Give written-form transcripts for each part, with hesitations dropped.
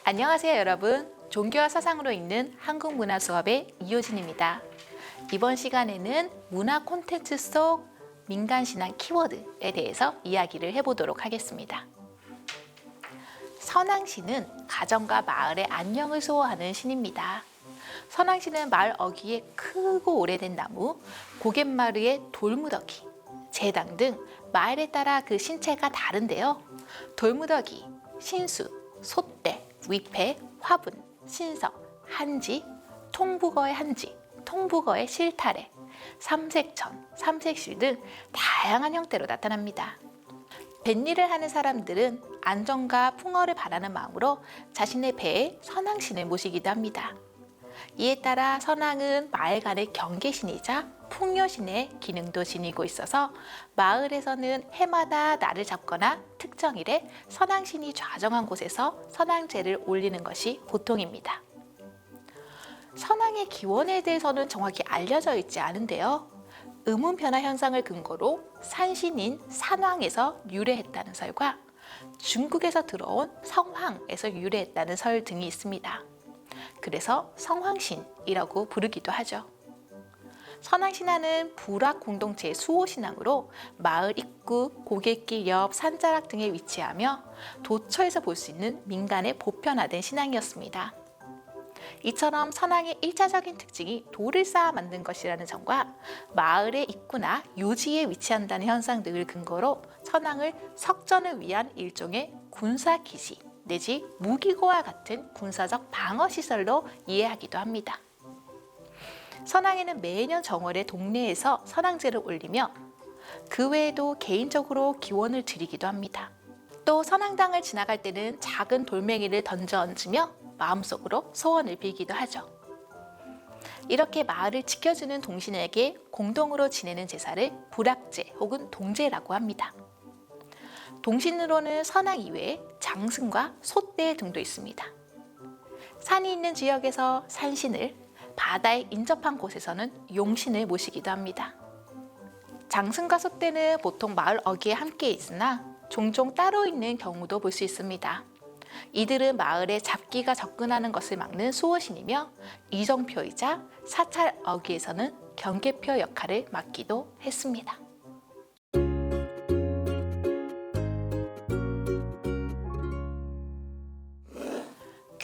안녕하세요 여러분. 종교와 사상으로 읽는 한국문화 수업의 이효진입니다. 이번 시간에는 문화 콘텐츠 속 민간신앙 키워드에 대해서 이야기를 해보도록 하겠습니다. 선왕신은 가정과 마을의 안녕을 수호하는 신입니다. 선왕신은 마을 어귀에 크고 오래된 나무, 고갯마루의 돌무더기, 제당 등 마을에 따라 그 신체가 다른데요. 돌무더기, 신수, 솥대, 위패, 화분, 신석, 한지, 통북어의 한지, 통북어의 실타래, 삼색천, 삼색실 등 다양한 형태로 나타납니다. 뱃일을 하는 사람들은 안전과 풍어를 바라는 마음으로 자신의 배에 선왕신을 모시기도 합니다. 이에 따라 선왕은 마을 간의 경계신이자 풍요신의 기능도 지니고 있어서 마을에서는 해마다 날을 잡거나 특정일에 선왕신이 좌정한 곳에서 선왕제를 올리는 것이 보통입니다. 선왕의 기원에 대해서는 정확히 알려져 있지 않은데요. 음운변화 현상을 근거로 산신인 산왕에서 유래했다는 설과 중국에서 들어온 성황에서 유래했다는 설 등이 있습니다. 그래서 성황신이라고 부르기도 하죠. 선왕신화는 불악 공동체의 수호신앙으로 마을 입구, 고갯길 옆 산자락 등에 위치하며 도처에서 볼 수 있는 민간의 보편화된 신앙이었습니다. 이처럼 선왕의 1차적인 특징이 돌을 쌓아 만든 것이라는 점과 마을의 입구나 요지에 위치한다는 현상 등을 근거로 선왕을 석전을 위한 일종의 군사기지 내지 무기고와 같은 군사적 방어시설로 이해하기도 합니다. 선왕에는 매년 정월에 동네에서 선왕제를 올리며 그 외에도 개인적으로 기원을 드리기도 합니다. 또 선왕당을 지나갈 때는 작은 돌멩이를 던져 얹으며 마음속으로 소원을 빌기도 하죠. 이렇게 마을을 지켜주는 동신에게 공동으로 지내는 제사를 불악제 혹은 동제라고 합니다. 동신으로는 선왕 이외에 장승과 솥대 등도 있습니다. 산이 있는 지역에서 산신을, 바다에 인접한 곳에서는 용신을 모시기도 합니다. 장승과 솥대는 보통 마을 어귀에 함께 있으나 종종 따로 있는 경우도 볼 수 있습니다. 이들은 마을에 잡기가 접근하는 것을 막는 수호신이며 이정표이자 사찰 어귀에서는 경계표 역할을 맡기도 했습니다.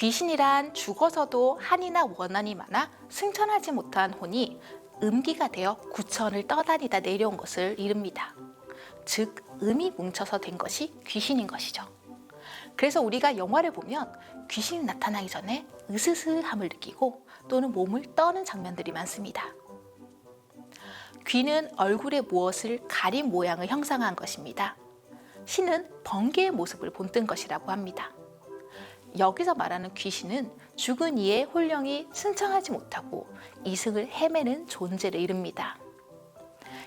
귀신이란 죽어서도 한이나 원한이 많아 승천하지 못한 혼이 음기가 되어 구천을 떠다니다 내려온 것을 이릅니다. 즉, 음이 뭉쳐서 된 것이 귀신인 것이죠. 그래서 우리가 영화를 보면 귀신이 나타나기 전에 으스스함을 느끼고 또는 몸을 떠는 장면들이 많습니다. 귀는 얼굴에 무엇을 가린 모양을 형상한 것입니다. 신은 번개의 모습을 본뜬 것이라고 합니다. 여기서 말하는 귀신은 죽은 이의 혼령이 승천하지 못하고 이승을 헤매는 존재를 이릅니다.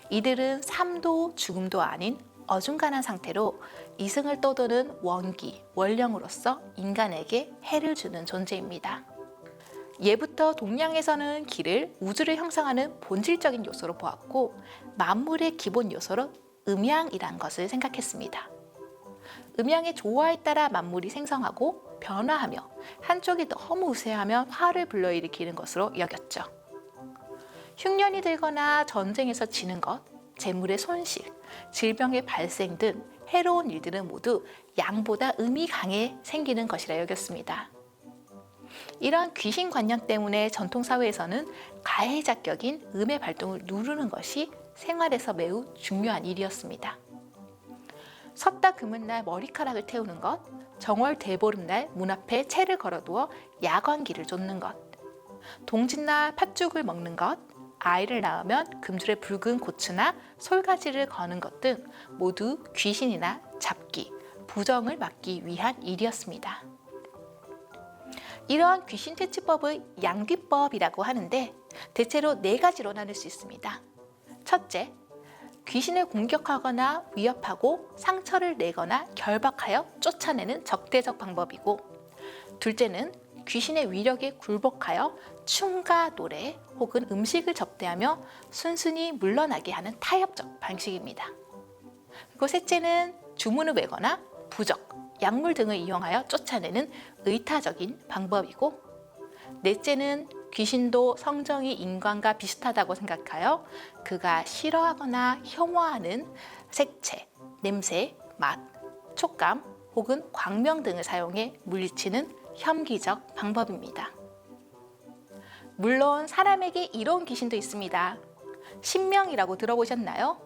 이들은 삶도 죽음도 아닌 어중간한 상태로 이승을 떠도는 원기, 원령으로서 인간에게 해를 주는 존재입니다. 예부터 동양에서는 기를, 우주를 형성하는 본질적인 요소로 보았고 만물의 기본 요소로 음양이란 것을 생각했습니다. 음양의 조화에 따라 만물이 생성하고 변화하며 한쪽이 너무 우세하면 화를 불러일으키는 것으로 여겼죠. 흉년이 들거나 전쟁에서 지는 것, 재물의 손실, 질병의 발생 등 해로운 일들은 모두 양보다 음이 강해 생기는 것이라 여겼습니다. 이러한 귀신관념 때문에 전통사회에서는 가해자격인 음의 발동을 누르는 것이 생활에서 매우 중요한 일이었습니다. 섰다 금은날 머리카락을 태우는 것, 정월 대보름날 문 앞에 채를 걸어두어 야광기를 쫓는 것, 동짓날 팥죽을 먹는 것, 아이를 낳으면 금줄에 붉은 고추나 솔가지를 거는 것 등 모두 귀신이나 잡기, 부정을 막기 위한 일이었습니다. 이러한 귀신 퇴치법을 양귀법이라고 하는데 대체로 4가지로 나눌 수 있습니다. 첫째, 귀신을 공격하거나 위협하고 상처를 내거나 결박하여 쫓아내는 적대적 방법이고, 둘째는 귀신의 위력에 굴복하여 춤과 노래 혹은 음식을 접대하며 순순히 물러나게 하는 타협적 방식입니다. 그리고 셋째는 주문을 외거나 부적 약물 등을 이용하여 쫓아내는 의타적인 방법이고, 넷째는 귀신도 성정이 인간과 비슷하다고 생각하여 그가 싫어하거나 혐오하는 색채, 냄새, 맛, 촉감 혹은 광명 등을 사용해 물리치는 혐기적 방법입니다. 물론 사람에게 이런 귀신도 있습니다. 신명이라고 들어보셨나요?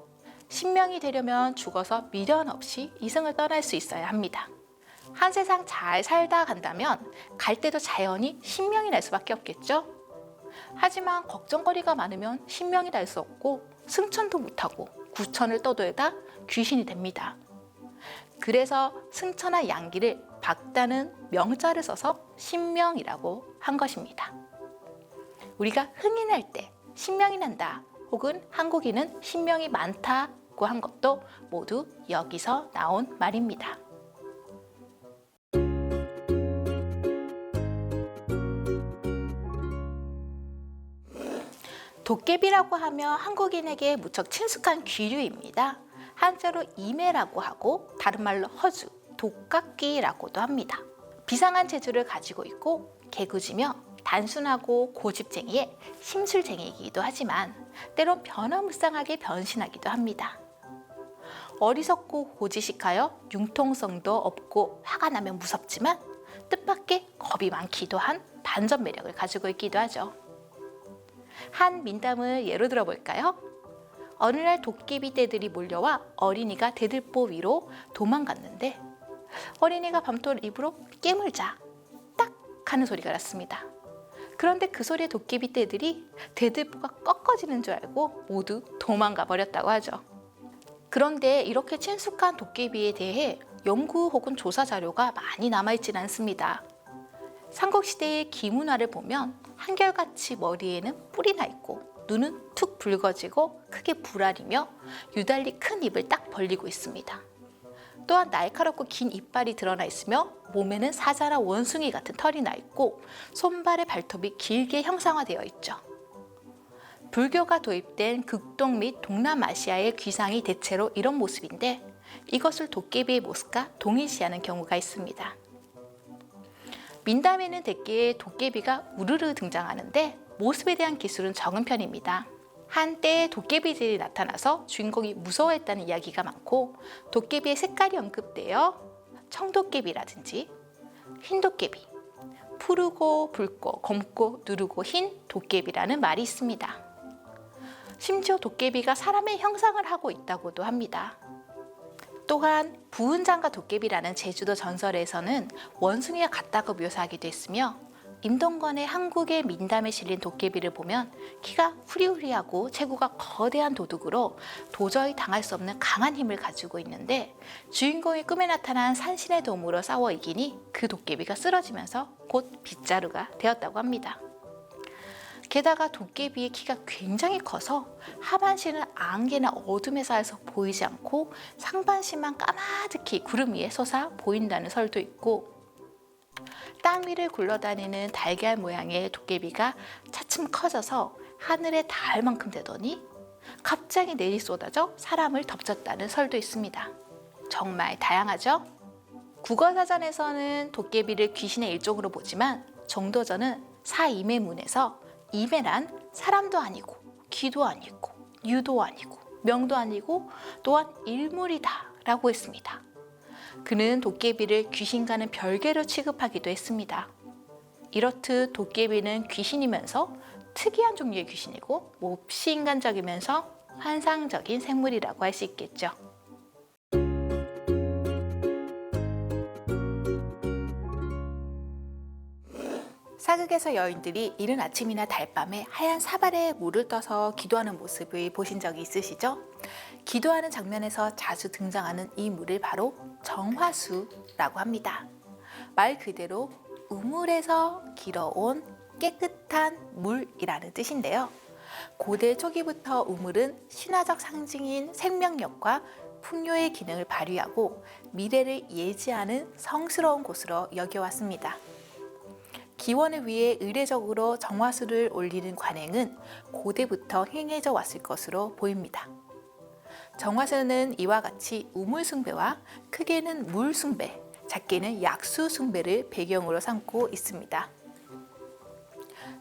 신명이 되려면 죽어서 미련 없이 이승을 떠날 수 있어야 합니다. 한 세상 잘 살다 간다면 갈 때도 자연히 신명이 날 수밖에 없겠죠? 하지만 걱정거리가 많으면 신명이 날 수 없고 승천도 못하고 구천을 떠돌다 귀신이 됩니다. 그래서 승천한 양기를 박다는 명자를 써서 신명이라고 한 것입니다. 우리가 흥이 날 때 신명이 난다 혹은 한국인은 신명이 많다고 한 것도 모두 여기서 나온 말입니다. 도깨비라고 하면 한국인에게 무척 친숙한 귀류입니다. 한자로 이매라고 하고 다른 말로 허주, 독각기라고도 합니다. 비상한 재주를 가지고 있고 개구지며 단순하고 고집쟁이의 심술쟁이이기도 하지만 때론 변화무쌍하게 변신하기도 합니다. 어리석고 고지식하여 융통성도 없고 화가 나면 무섭지만 뜻밖의 겁이 많기도 한 반전 매력을 가지고 있기도 하죠. 한 민담을 예로 들어볼까요? 어느 날 도깨비 떼들이 몰려와 어린이가 대들보 위로 도망갔는데 어린이가 밤톨 입으로 깨물자 딱 하는 소리가 났습니다. 그런데 그 소리에 도깨비 떼들이 대들보가 꺾어지는 줄 알고 모두 도망가 버렸다고 하죠. 그런데 이렇게 친숙한 도깨비에 대해 연구 혹은 조사 자료가 많이 남아있지는 않습니다. 삼국시대의 김은화를 보면 한결같이 머리에는 뿔이 나 있고 눈은 툭 붉어지고 크게 불알이며 유달리 큰 입을 딱 벌리고 있습니다. 또한 날카롭고 긴 이빨이 드러나 있으며 몸에는 사자나 원숭이 같은 털이 나 있고 손발의 발톱이 길게 형상화되어 있죠. 불교가 도입된 극동 및 동남아시아의 귀상이 대체로 이런 모습인데 이것을 도깨비의 모습과 동일시하는 경우가 있습니다. 민담에는 대개 도깨비가 우르르 등장하는데 모습에 대한 기술은 적은 편입니다. 한때 도깨비들이 나타나서 주인공이 무서워했다는 이야기가 많고 도깨비의 색깔이 언급되어 청도깨비라든지 흰도깨비, 푸르고 붉고 검고 누르고 흰 도깨비라는 말이 있습니다. 심지어 도깨비가 사람의 형상을 하고 있다고도 합니다. 또한 부은장과 도깨비라는 제주도 전설에서는 원숭이와 같다고 묘사하기도 했으며 임동건의 한국의 민담에 실린 도깨비를 보면 키가 후리후리하고 체구가 거대한 도둑으로 도저히 당할 수 없는 강한 힘을 가지고 있는데 주인공의 꿈에 나타난 산신의 도움으로 싸워 이기니 그 도깨비가 쓰러지면서 곧 빗자루가 되었다고 합니다. 게다가 도깨비의 키가 굉장히 커서 하반신은 안개나 어둠에 쌓여서 보이지 않고 상반신만 까마득히 구름 위에 솟아 보인다는 설도 있고 땅 위를 굴러다니는 달걀 모양의 도깨비가 차츰 커져서 하늘에 닿을 만큼 되더니 갑자기 내리 쏟아져 사람을 덮쳤다는 설도 있습니다. 정말 다양하죠? 국어사전에서는 도깨비를 귀신의 일종으로 보지만 정도전은 사이매문에서 이매란 사람도 아니고 귀도 아니고 유도 아니고 명도 아니고 또한 일물이다 라고 했습니다. 그는 도깨비를 귀신과는 별개로 취급하기도 했습니다. 이렇듯 도깨비는 귀신이면서 특이한 종류의 귀신이고 몹시 인간적이면서 환상적인 생물이라고 할 수 있겠죠. 사극에서 여인들이 이른 아침이나 달밤에 하얀 사발에 물을 떠서 기도하는 모습을 보신 적이 있으시죠? 기도하는 장면에서 자주 등장하는 이 물을 바로 정화수라고 합니다. 말 그대로 우물에서 길어온 깨끗한 물이라는 뜻인데요. 고대 초기부터 우물은 신화적 상징인 생명력과 풍요의 기능을 발휘하고 미래를 예지하는 성스러운 곳으로 여겨왔습니다. 기원을 위해 의례적으로 정화수를 올리는 관행은 고대부터 행해져 왔을 것으로 보입니다. 정화수는 이와 같이 우물숭배와 크게는 물숭배, 작게는 약수 숭배를 배경으로 삼고 있습니다.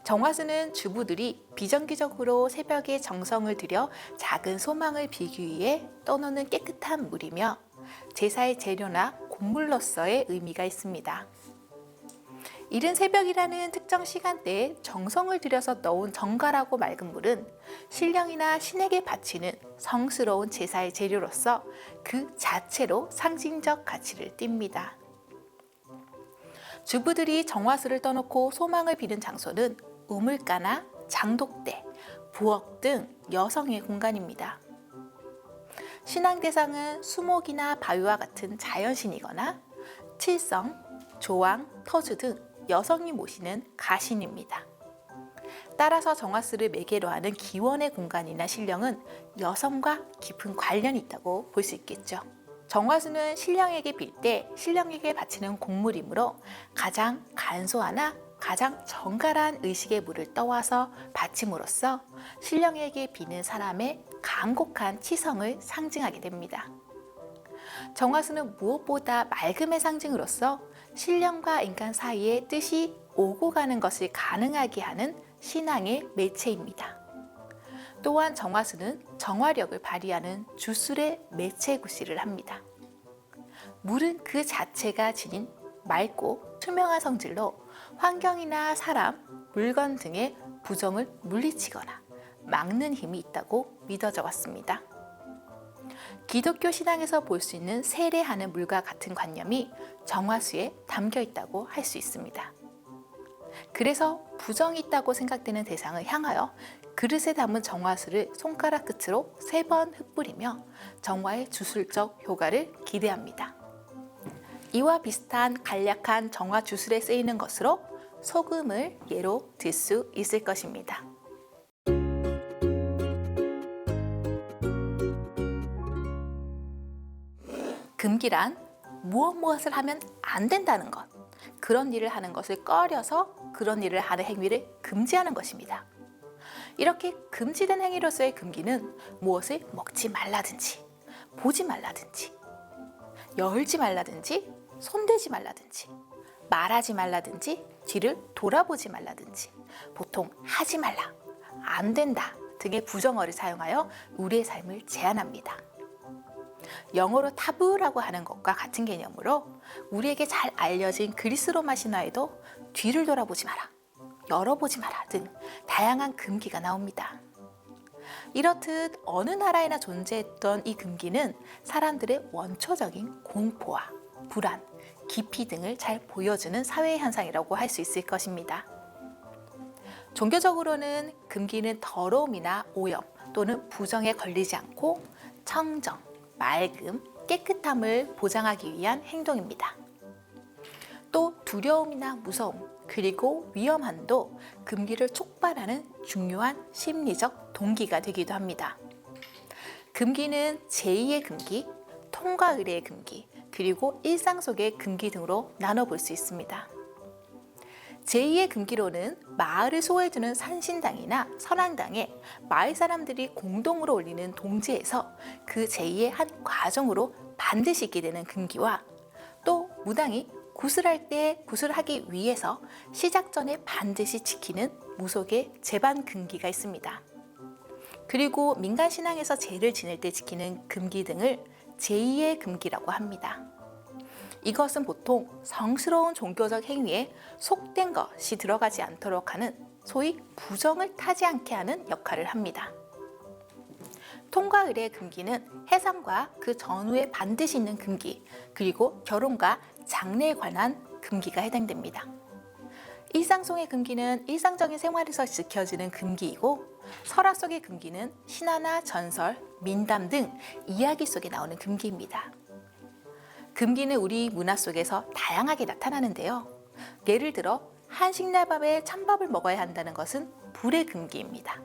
정화수는 주부들이 비정기적으로 새벽에 정성을 들여 작은 소망을 빌기 위해 떠놓는 깨끗한 물이며 제사의 재료나 곡물로서의 의미가 있습니다. 이른 새벽이라는 특정 시간대에 정성을 들여서 넣은 정갈하고 맑은 물은 신령이나 신에게 바치는 성스러운 제사의 재료로서 그 자체로 상징적 가치를 띱니다. 주부들이 정화수를 떠놓고 소망을 비는 장소는 우물가나 장독대, 부엌 등 여성의 공간입니다. 신앙 대상은 수목이나 바위와 같은 자연신이거나 칠성, 조왕, 터주 등 여성이 모시는 가신입니다. 따라서 정화수를 매개로 하는 기원의 공간이나 신령은 여성과 깊은 관련이 있다고 볼 수 있겠죠. 정화수는 신령에게 빌 때 신령에게 바치는 곡물이므로 가장 간소하나 가장 정갈한 의식의 물을 떠와서 바침으로써 신령에게 비는 사람의 간곡한 치성을 상징하게 됩니다. 정화수는 무엇보다 맑음의 상징으로서 신령과 인간 사이의 뜻이 오고 가는 것을 가능하게 하는 신앙의 매체입니다. 또한 정화수는 정화력을 발휘하는 주술의 매체 구실을 합니다. 물은 그 자체가 지닌 맑고 투명한 성질로 환경이나 사람, 물건 등의 부정을 물리치거나 막는 힘이 있다고 믿어져 왔습니다. 기독교 신앙에서 볼 수 있는 세례하는 물과 같은 관념이 정화수에 담겨 있다고 할 수 있습니다. 그래서 부정이 있다고 생각되는 대상을 향하여 그릇에 담은 정화수를 손가락 끝으로 3번 흩뿌리며 정화의 주술적 효과를 기대합니다. 이와 비슷한 간략한 정화 주술에 쓰이는 것으로 소금을 예로 들 수 있을 것입니다. 금기란 무엇을 하면 안 된다는 것, 그런 일을 하는 것을 꺼려서 그런 일을 하는 행위를 금지하는 것입니다. 이렇게 금지된 행위로서의 금기는 무엇을 먹지 말라든지, 보지 말라든지, 열지 말라든지, 손대지 말라든지, 말하지 말라든지, 뒤를 돌아보지 말라든지, 보통 하지 말라, 안 된다 등의 부정어를 사용하여 우리의 삶을 제한합니다. 영어로 타부라고 하는 것과 같은 개념으로 우리에게 잘 알려진 그리스 로마 신화에도 뒤를 돌아보지 마라, 열어보지 마라 등 다양한 금기가 나옵니다. 이렇듯 어느 나라에나 존재했던 이 금기는 사람들의 원초적인 공포와 불안, 기피 등을 잘 보여주는 사회 현상이라고 할 수 있을 것입니다. 종교적으로는 금기는 더러움이나 오염 또는 부정에 걸리지 않고 청정, 맑음, 깨끗함을 보장하기 위한 행동입니다. 또 두려움이나 무서움, 그리고 위험함도 금기를 촉발하는 중요한 심리적 동기가 되기도 합니다. 금기는 제2의 금기, 통과 의례의 금기, 그리고 일상 속의 금기 등으로 나눠볼 수 있습니다. 제2의 금기로는 마을을 소호해주는 산신당이나 선왕당에 마을 사람들이 공동으로 올리는 동지에서 그 제2의 한 과정으로 반드시 있게 되는 금기와 또 무당이 구슬할 때 구슬하기 위해서 시작 전에 반드시 지키는 무속의 제반 금기가 있습니다. 그리고 민간 신앙에서 제를 지낼 때 지키는 금기 등을 제2의 금기라고 합니다. 이것은 보통 성스러운 종교적 행위에 속된 것이 들어가지 않도록 하는 소위 부정을 타지 않게 하는 역할을 합니다. 통과 의례의 금기는 해상과 그 전후에 반드시 있는 금기, 그리고 결혼과 장례에 관한 금기가 해당됩니다. 일상 속의 금기는 일상적인 생활에서 지켜지는 금기이고, 설화 속의 금기는 신화나 전설, 민담 등 이야기 속에 나오는 금기입니다. 금기는 우리 문화 속에서 다양하게 나타나는데요. 예를 들어 한식날 밤에 찬밥을 먹어야 한다는 것은 불의 금기입니다.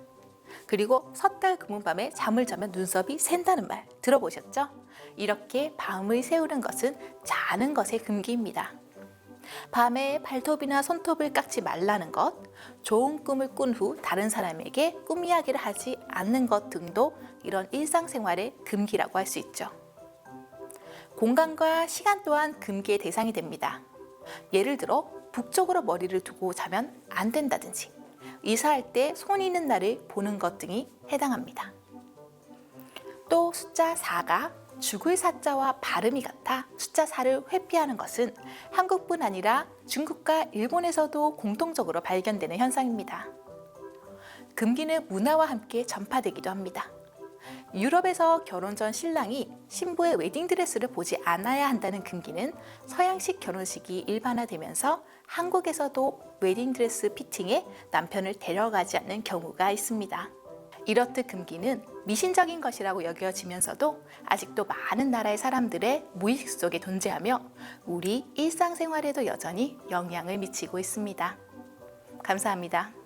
그리고 섣달 금은밤에 잠을 자면 눈썹이 샌다는 말 들어보셨죠? 이렇게 밤을 새우는 것은 자는 것의 금기입니다. 밤에 발톱이나 손톱을 깎지 말라는 것, 좋은 꿈을 꾼 후 다른 사람에게 꿈 이야기를 하지 않는 것 등도 이런 일상생활의 금기라고 할 수 있죠. 공간과 시간 또한 금기의 대상이 됩니다. 예를 들어 북쪽으로 머리를 두고 자면 안 된다든지 이사할 때 손 있는 날을 보는 것 등이 해당합니다. 또 숫자 4가 죽을 사자와 발음이 같아 숫자 4를 회피하는 것은 한국뿐 아니라 중국과 일본에서도 공통적으로 발견되는 현상입니다. 금기는 문화와 함께 전파되기도 합니다. 유럽에서 결혼 전 신랑이 신부의 웨딩드레스를 보지 않아야 한다는 금기는 서양식 결혼식이 일반화되면서 한국에서도 웨딩드레스 피팅에 남편을 데려가지 않는 경우가 있습니다. 이렇듯 금기는 미신적인 것이라고 여겨지면서도 아직도 많은 나라의 사람들의 무의식 속에 존재하며 우리 일상생활에도 여전히 영향을 미치고 있습니다. 감사합니다.